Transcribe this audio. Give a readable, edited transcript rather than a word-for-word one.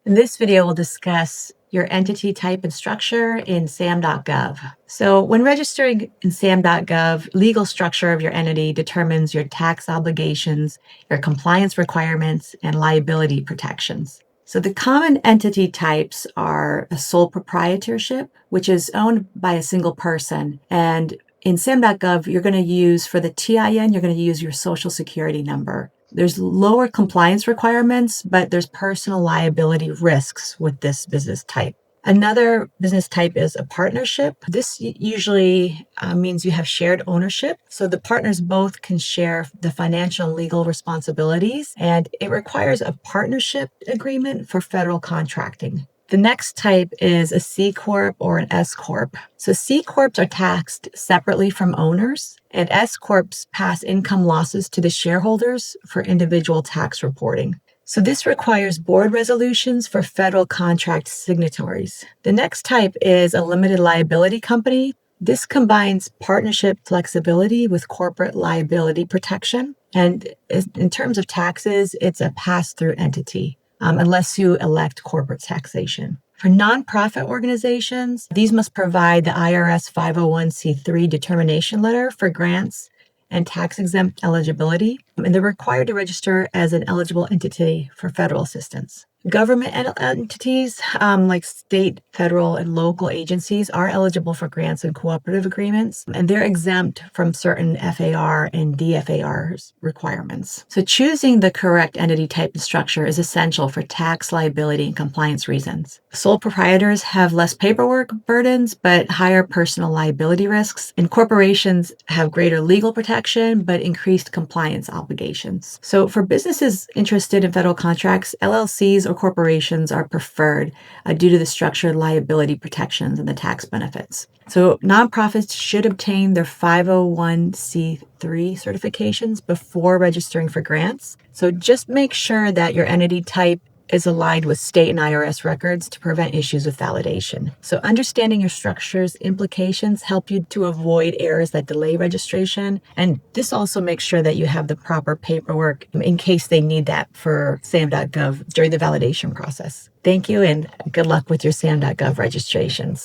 In this video, we'll discuss your entity type and structure in SAM.gov. So when registering in SAM.gov, legal structure of your entity determines your tax obligations, your compliance requirements, and liability protections. So the common entity types are a sole proprietorship, which is owned by a single person. And in SAM.gov, you're going to use, for the TIN, you're going to use your social security number. There's lower compliance requirements, but there's personal liability risks with this business type. Another business type is a partnership. This usually means you have shared ownership. So the partners both can share the financial and legal responsibilities, and it requires a partnership agreement for federal contracting. The next type is a C Corp or an S Corp. So C Corps are taxed separately from owners, and S Corps pass income losses to the shareholders for individual tax reporting. So this requires board resolutions for federal contract signatories. The next type is a limited liability company. This combines partnership flexibility with corporate liability protection. And in terms of taxes, it's a pass-through entity. Unless you elect corporate taxation. For nonprofit organizations, these must provide the IRS 501c3 determination letter for grants and tax-exempt eligibility, and they're required to register as an eligible entity for federal assistance. Government entities like state, federal, and local agencies are eligible for grants and cooperative agreements, and they're exempt from certain FAR and DFAR requirements. So choosing the correct entity type and structure is essential for tax liability and compliance reasons. Sole proprietors have less paperwork burdens, but higher personal liability risks, and corporations have greater legal protection, but increased compliance obligations. So for businesses interested in federal contracts, LLCs or corporations are preferred due to the structured liability protections and the tax benefits. So nonprofits should obtain their 501c3 certifications before registering for grants. So just make sure that your entity type is aligned with state and IRS records to prevent issues with validation. So understanding your structure's implications help you to avoid errors that delay registration. And this also makes sure that you have the proper paperwork in case they need that for SAM.gov during the validation process. Thank you, and good luck with your SAM.gov registrations.